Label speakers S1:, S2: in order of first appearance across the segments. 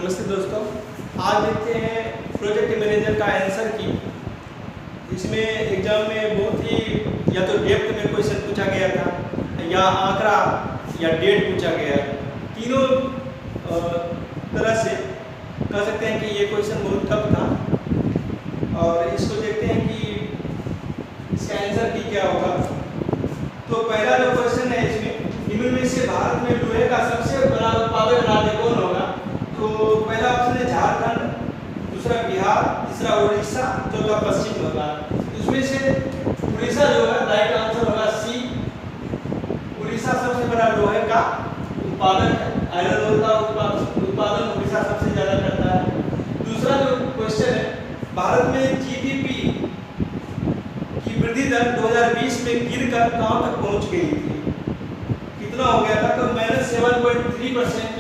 S1: नमस्ते दोस्तों, आज देखते हैं प्रोजेक्ट मैनेजर का आंसर की। इसमें एग्जाम में बहुत ही या तो डेप्थ में क्वेश्चन पूछा गया था या आंकड़ा या डेट पूछा गया। तीनों तरह से कह सकते हैं कि ये क्वेश्चन बहुत टफ था और इसको देखते हैं कि इसका आंसर की क्या होगा। तो पहला जो क्वेश्चन है इसमें, निम्न में से भारत में लोहे का सबसे बड़ा उत्पादक राज्य कौन होगा? तो पहला ऑप्शन है झारखंड, दूसरा बिहार, तीसरा उड़ीसा, चौथा पश्चिम बंगाल। इसमें से उड़ीसा जो है राइट आंसर होगा सी। उड़ीसा सबसे बड़ा लोहे का उत्पादक है। आयरन ओर का उत्पादन उड़ीसा सबसे ज्यादा करता है। दूसरा जो क्वेश्चन है, भारत में जीडीपी की वृद्धि दर 2020 में गिरकर कहां तक पहुंच गई थी? कितना हो गया था? तो -7.3%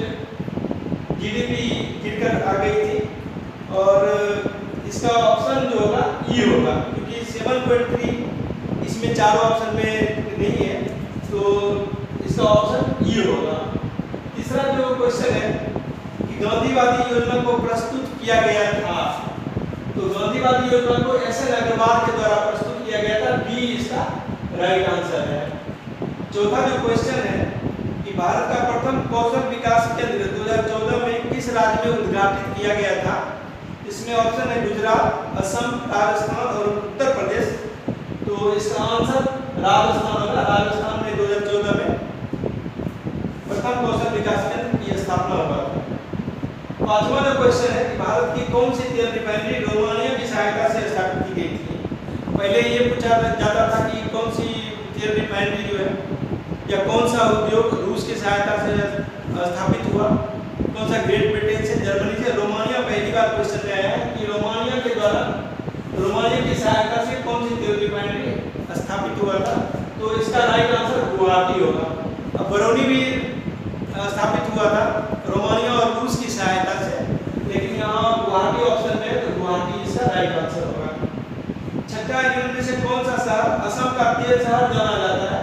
S1: जीडीपी गिरकर आ गई थी और इसका ऑप्शन जो होगा ई होगा, क्योंकि 7.3 इसमें चारों ऑप्शन में नहीं है, तो इसका ऑप्शन ई होगा। तीसरा जो क्वेश्चन है कि गांधीवादी योजना को प्रस्तुत किया गया था, तो गांधीवादी योजना को एस एन अग्रवाल के द्वारा प्रस्तुत किया गया था। बी इसका राइट आंसर है। चौथा जो क्वेश्चन है कि भारत का प्रथम कौशल विकास केंद्र 2014 में किस राज्य में उद्घाटित किया गया था? इसमें ऑप्शन है गुजरात, असम, राजस्थान और उत्तर प्रदेश। तो इसका आंसर राजस्थान होगा। राजस्थान में 2014 में प्रथम कौशल विकास केंद्र की स्थापना हुआ था। पांचवा जो क्वेश्चन है कि भारत की कौन सी तेल रिफाइनरी रोमानिया की सहायता से स्थापित की गई थी? पहले ये पूछा जाता था कि कौन सी तेल रिफाइनरी जो है या कौन सा उद्योग रूस की सहायता से स्थापित हुआ, कौन सा ग्रेट ब्रिटेन से, जर्मनी से। रोमानिया पहली बार क्वेश्चन में आया है कि रोमानिया के द्वारा, रोमानिया की सहायता से कौन सी तेल रिफाइनरी स्थापित हुआ था? तो इसका राइट आंसर गुवाहाटी होगा। अब बरौनी भी स्थापित हुआ था रोमानिया और रूस की सहायता से, लेकिन यहाँ गुवाहाटी ऑप्शन में है, तो गुवाहाटी इसका राइट आंसर होगा। छठा, इनमें से कौन सा शहर असम का तेल शहर जाना जाता है?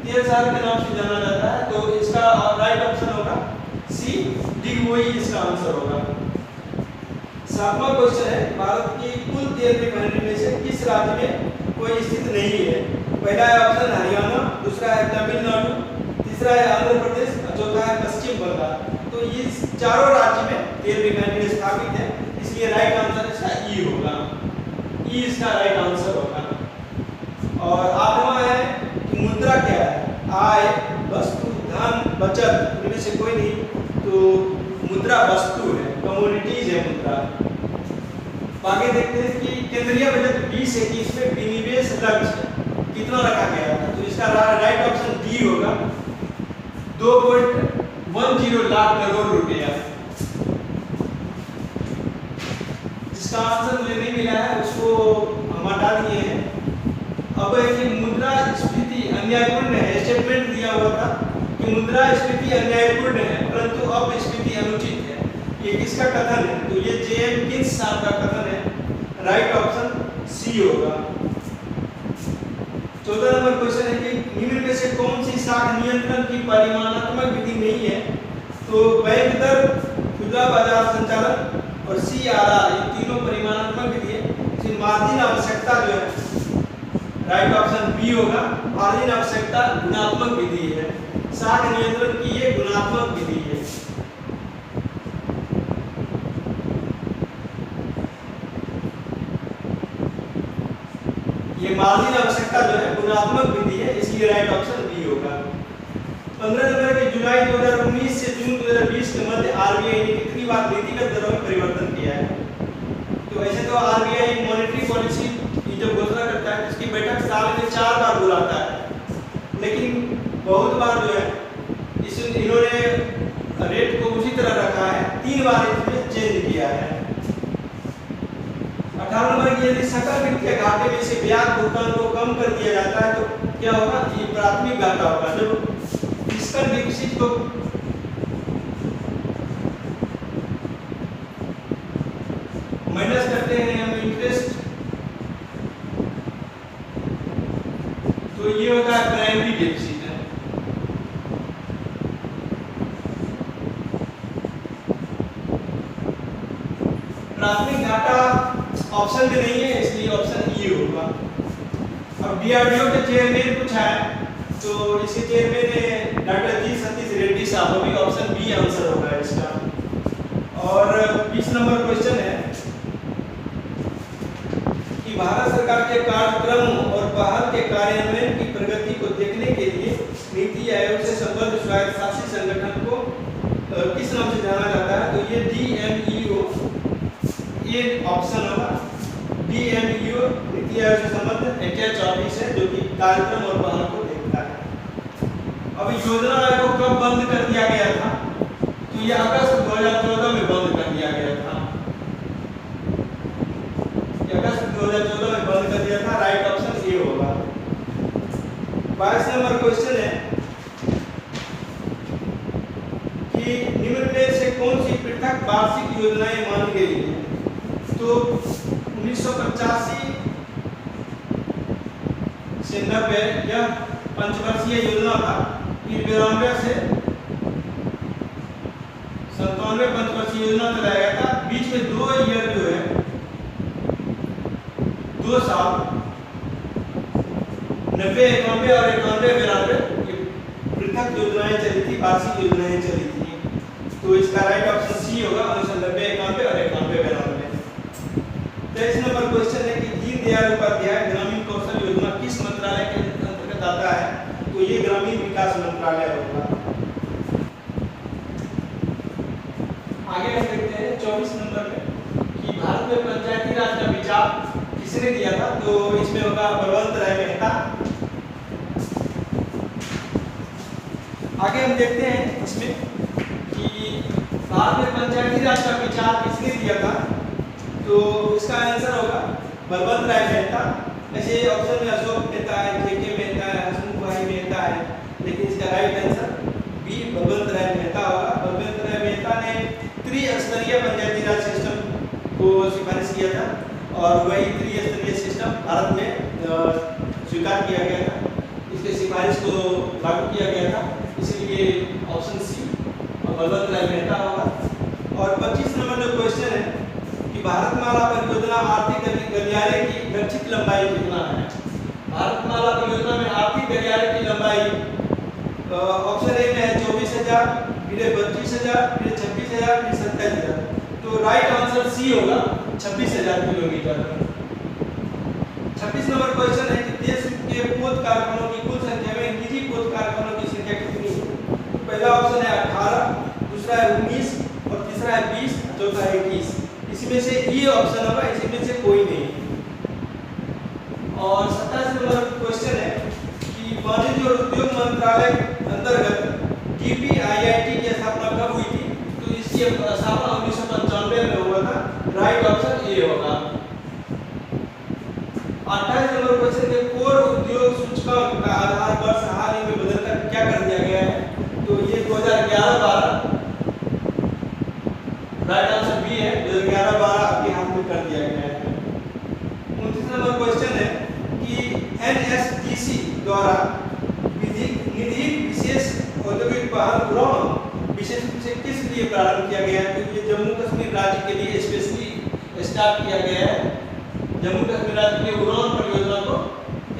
S1: तेल शहर के नाम से जाना जाता है, तो इसका राइट ऑप्शन होगा सी, डिगबोई इसका आंसर होगा। सातवां क्वेश्चन है, भारत की कुल तेल रिफाइनरी में से किस राज्य में कोई स्थित नहीं है? पहला है ऑप्शन हरियाणा, दूसरा है तमिलनाडु, तीसरा है आंध्र प्रदेश, चौथा है पश्चिम बंगाल। तो इस चारों राज्य में तेल रिफाइनरी स्थापित है, इसलिए राइट आंसर इसका ई होगा। ई इसका राइट आंसर होगा। और आठवां है कि मुद्रा क्या है? आय, वस्तु, धन, बचत, इनमें से कोई नहीं, तो मुद्रा वस्तु है, कमोडिटीज है मुद्रा। आगे देखते हैं कि केंद्रीय बजट 2021 में विनिवेश लक्ष्य कितना रखा गया था? तो इसका राइट ऑप्शन डी होगा, 2.10 लाख करोड़ रुपया। जिसका आंसर मुझे नहीं मिला है उसको हम हटा दिए हैं। अब है कि मुद्रास्फीति अन्यायपूर्ण है। स्टेटमेंट दिया हुआ था कि मुद्रास्फीति अन्यायपूर्ण है, परंतु अपस्फीति अनुचित है। ये किसका कथन है? तो ये जेएम किन्स साहब का कथन है। राइट ऑप्शन सी होगा। 14 नंबर क्वेश्चन है कि निम्न में से कौन सी साख नियंत्रण की परिमाणात्मक विधि नहीं है? तो बैंक दर, खुदरा बाजार संचालन और सीआरआर, ये तीनों परिमाणात्मक विधि है। फिर मार्जिन आवश्यकता जो है, राइट ऑप्शन बी होगा। मार्जिन आवश्यकता गुणात्मक विधि है। साख नियंत्रण की ये गुणात्मक विधि है। ये मार्जिन आवश्यकता जो है गुणात्मक विधि है, इसलिए राइट ऑप्शन बी होगा। 15 नवंबर के जुलाई 2019 से जून 2020 के मध्य आरबीआई ने कितनी बार नीतिगत दरों में परिवर्तन किया है? तो वैसे तो आरबीआई मॉनेटरी पॉलिसी की जब घोषणा करता है इसकी बैठक साल में 4 बार बुलाता है, लेकिन बहुत बार जो है इन्होंने रेट को उसी तरह रखा है, 3 बार इसमें चेंज किया है। 18 नंबर की, यदि सकल वित्तीय घाटे में से ब्याज भुगतान को कम कर दिया जाता है तो क्या होगा? ये प्राथमिक घाटा होगा। जब फिस्कल डिफिसिट को माइनस करते हैं हम इंटरेस्ट, तो ये होता है प्राइमरी डेफिसिट। प्राथमिक घाटा ऑप्शन में नहीं है, इसलिए ऑप्शन ई होगा। अब डीआरडीओ के चेयरमैन पूछा है, तो इसके चेयरमैन है डॉक्टर जी सतीश रेड्डी साहब, भी ऑप्शन बी आंसर होगा इसका। और 20 नंबर क्वेश्चन है कि भारत सरकार के कार्यक्रम और पहल के कार्यान्वयन की प्रगति को देखने के लिए नीति आयोग से संबद्ध स्वायत्तशासी संगठन को किस नाम से जाना जाता है? तो ये DMEO, ये ऑप्शन होगा। DMEO नीति आयोग से संबद्ध एक ऑफिस है जो कि कार्यक्रम और पहल को देखता है। अब योजना आयोग को कब बंद कर दिया गया था? तो ये अगस्त 2014 में बंद कर दिया गया था। अगस्त 2014 में बंद कर दिया था। राइट ऑप्शन ए होगा। 22 नंबर क्वेश्चन है कि निम्न में से कौन सी पृथक वार्षिक योजनाएं मानी गई है? तो 1985 से 90 यह पंचवर्षीय योजना था। फिर 92 से 97 पंचवर्षीय योजना चलाया गया था। बीच में 2 ईयर जो है 2 साल 90, 91 और 91, 92 ये पृथक योजनाएं चली थी, वार्षिक योजनाएं चली थी। तो इसका राइट ऑप्शन सी होगा। 1990, 91 और 91, 92। 23 नंबर क्वेश्चन है कि दीनदयाल उपाध्याय ग्रामीण कौशल योजना किस मंत्रालय के अंतर्गत आता है? तो ये ग्रामीण विकास मंत्रालय होगा। आगे हम देखते हैं 24 नंबर में कि भारत में पंचायती राज का विचार किसने दिया था? तो इसमें होगा बलवंत राय मेहता। आगे हम देखते हैं इसमें कि भारत में पंचायती राज का विचार किसने दिया था? तो इसका आंसर होगा बलवंत राय मेहता। ऐसे ऑप्शन में अशोक मेहता है, जेके मेहता है, हसमुख भाई मेहता है, लेकिन इसका राइट आंसर बी बलवंत राय मेहता होगा। बलवंत राय मेहता ने त्रिस्तरीय पंचायती राज सिस्टम को सिफारिश किया था और वही त्रिस्तरीय सिस्टम भारत में स्वीकार किया गया था। इसके सिफारिश को लागू किया गया था, इसलिए ऑप्शन सी बलवंत राय मेहता होगा। और 25 नंबर जो क्वेश्चन है कि भारतमाला परियोजना आर्थिक गलियारे की गच्छित लंबाई कितना है? भारतमाला परियोजना में आर्थिक गलियारे की लंबाई ऑप्शन ए में है 24,000, फिर 32,000, फिर 26,000, फिर 27,000। तो राइट आंसर सी होगा 26,000 किलोमीटर। 26 नंबर क्वेश्चन है कि देश के पोत कारखानों की कुल संख्या में निजी पोत कारखानों की संख्या कितनी है? तो पहला ऑप्शन है 18, दूसरा है 19 और तीसरा है 20, चौथा है 21। इसमें से ये ऑप्शन होगा, इसमें से कोई नहीं। और 27 नंबर क्वेश्चन है कि वाणिज्य और उद्योग मंत्रालय अंतर्गत DPIIT की स्थापना कब हुई थी? तो इसकी स्थापना 1995 में हुआ था। राइट ऑप्शन ए होगा। 28 नंबर क्वेश्चन है कोर उद्योग सूचकांक का आधार वर्ष हाल ही में बदलकर क्या कर दिया गया है? तो ये 2011-12। राइट आंसर बी है, 2011-12 आपके हाथ में कर दिया गया है। 29 नंबर क्वेश्चन है कि NSDC द्वारा निधि विशेष औद्योगिक पहल उड़ान विशेष रूप से किस लिए प्रारंभ किया गया है? क्योंकि ये जम्मू कश्मीर राज्य के लिए स्पेशली स्टार्ट किया गया है। जम्मू कश्मीर राज्य के उड़ान परियोजना को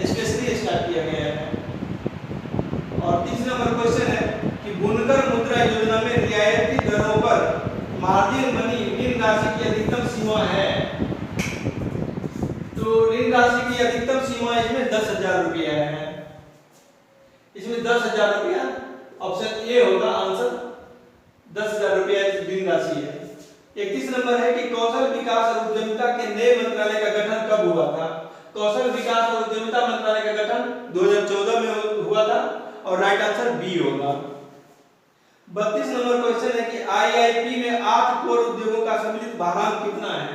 S1: स्पेशली स्टार्ट किया गया है। और 30 नंबर क्वेश्चन है कि बुनकर मुद्रा योजना में रियायती दरों पर मार्जिन मनी ऋण राशि की अधिकतम सीमा है? तो ऋण राशि की अधिकतम सीमा इसमें 10,000 रुपया है। इसमें 10,000 रुपया ऑप्शन ए होगा आंसर। 10,000 रुपया ऋण राशि है। 31 नंबर है कि कौशल विकास और उद्यमिता के नए मंत्रालय का गठन कब हुआ था? कौशल विकास और उद्यमिता मंत्रालय का गठन 2014 में हुआ था और राइट आंसर बी होगा। 32 नंबर क्वेश्चन है कि IIP में 8 कोर उद्योगों का सम्मिलित भारांक कितना है?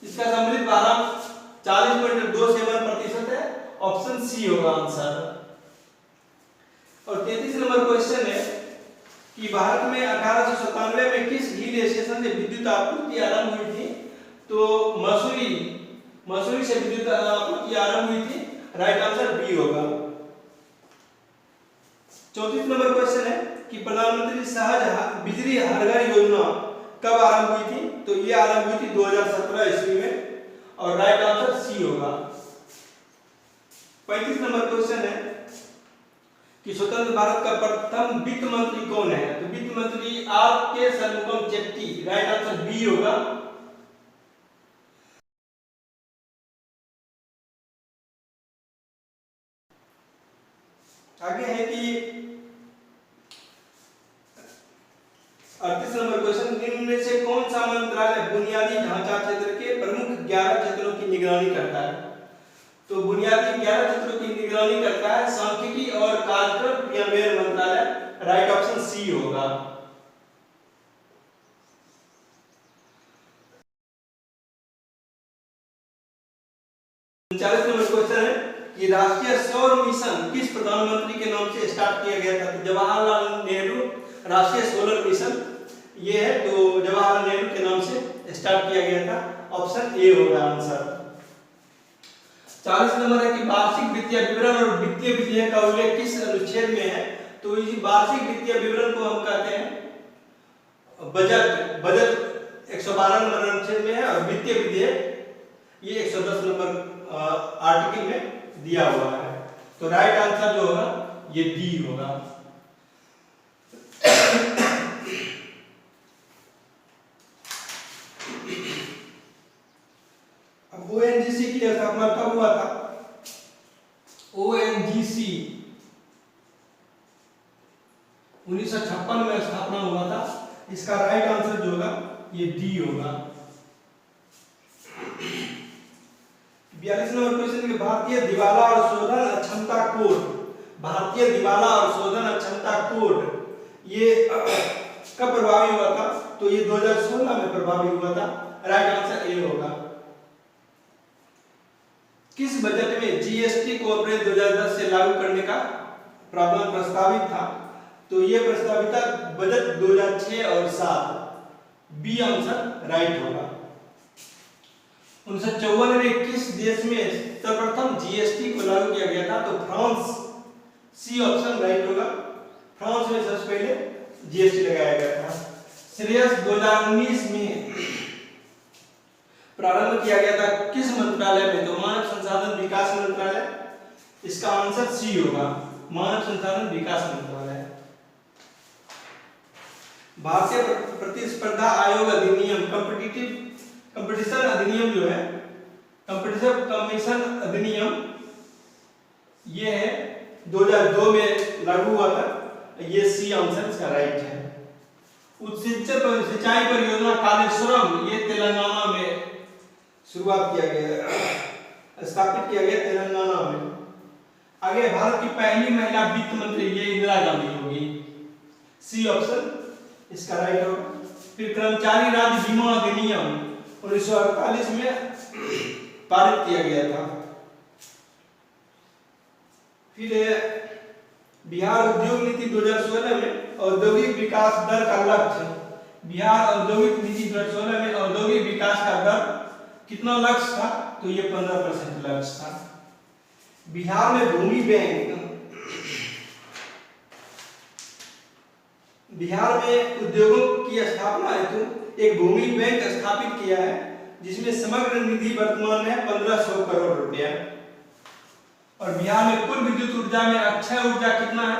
S1: इसका सम्मिलित भारांक 40.27% है। ऑप्शन सी होगा आंसर। और 33 नंबर क्वेश्चन है कि भारत में 1897 में किस हिल स्टेशन से विद्युत आपूर्ति आरंभ हुई थी? तो मसूरी से विद्युत आपूर्ति आरंभ हुई थी। राइट आंसर बी होगा। 34 नंबर क्वेश्चन है कि प्रधानमंत्री सहज बिजली हर घर योजना कब आरंभ हुई थी? तो ये आरंभ हुई थी 2017 ईस्वी में और राइट आंसर सी होगा। 35 नंबर क्वेश्चन है कि स्वतंत्र भारत का प्रथम वित्त मंत्री कौन है? तो वित्त मंत्री R K Shanmugam Chetty, right answer B होगा। आगे है कि 38 नंबर क्वेश्चन, निम्न में से कौन सा मंत्रालय बुनियादी ढांचा क्षेत्र के प्रमुख 11 क्षेत्रों की निगरानी करता है? तो बुनियादी 11 क्षेत्रों की निगरानी करता है सांख्यिकी और कार्यक्रम क्रियान्वयन मंत्रालय, राइट ऑप्शन सी होगा। उनचालीस नंबर क्वेश्चन है कि राष्ट्रीय सौर मिशन किस प्रधानमंत्री के नाम से स्टार्ट किया गया था? तो जवाहरलाल नेहरू राष्ट्रीय सोलर मिशन ये है, तो जवाहरलाल नेहरू के नाम से स्टार्ट किया गया था, ऑप्शन ए होगा आंसर। 40 नंबर है कि वार्षिक वित्तीय विवरण और वित्तीय विधेयक का उल्लेख किस अनुच्छेद में है? तो इस वार्षिक वित्तीय विवरण को हम कहते हैं बजट 112 नंबर अनुच्छेद में है और वित्तीय विधेयक ये 110 नंबर आर्टिकल में दिया हुआ है। तो राइट आंसर जो होगा ये डी होगा। अब ओएनजीसी की स्थापना कब हुआ था? ओएनजीसी 1956 में स्थापना हुआ था। इसका राइट आंसर जो होगा ये डी होगा। 42 नंबर क्वेश्चन के भारतीय दिवाला और शोधन अक्षमता कोड, भारतीय दिवाला और शोधन अक्षमता कोड ये कब प्रभावी हुआ था? तो ये 2016 में प्रभावी हुआ था, राइट आंसर ए होगा। किस बजट में जीएसटी को अप्रैल 2010 से लागू करने का प्रावधान प्रस्तावित था? तो ये प्रस्तावित था बजट 2006 और 7, बी आंसर राइट होगा। 1954 में किस देश में सर्वप्रथम जीएसटी को लागू किया गया था? तो फ्रांस, सी ऑप्शन राइट होगा। फ्रांस में सबसे पहले जीएसटी लगाया गया था। श्रेयस 2019 में प्रारंभ किया गया था किस मंत्रालय में? तो मानव संसाधन विकास मंत्रालय, इसका आंसर सी होगा, मानव संसाधन विकास मंत्रालय। भारतीय प्रतिस्पर्धा आयोग अधिनियम कंपटीशन अधिनियम जो है, कंपटीशन कमीशन अधिनियम ये है 2002 में लागू हुआ था, ये सी आंसर इसका राइट है। उच्च सिंचाई परियोजना कालेश्वरम ये तेलंगाना में शुरुआत किया गया, स्थापित किया गया तेलंगाना में। आगे भारत की पहली महिला वित्त मंत्री ये इंदिरा गांधी होगी, सी ऑप्शन इसका राइट होगा। फिर कर्मचारी राज्य बीमा अधिनियम 1948 में पारित किया गया था। फिर बिहार उद्योग नीति 2016 में औद्योगिक विकास दर का लक्ष्य, बिहार औद्योगिक नीति 2016 में औद्योगिक विकास का दर कितना लक्ष्य था? तो ये 15% लक्ष्य था। बिहार में भूमि बैंक, बिहार में उद्योगों की स्थापना हेतु एक भूमि बैंक स्थापित किया है जिसमें समग्र निधि वर्तमान में 1500 करोड़ रुपया। और बिहार में कुल विद्युत ऊर्जा में अक्षय ऊर्जा कितना है?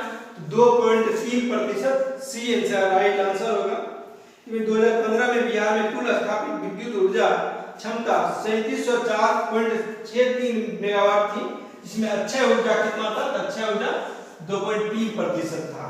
S1: 2.3%, सी आंसर राइट आंसर होगा। 2015 में बिहार में कुल स्थापित विद्युत ऊर्जा क्षमता 3704.63 मेगावाट थी, जिसमें अक्षय ऊर्जा कितना था? अक्षय ऊर्जा 2.3% था।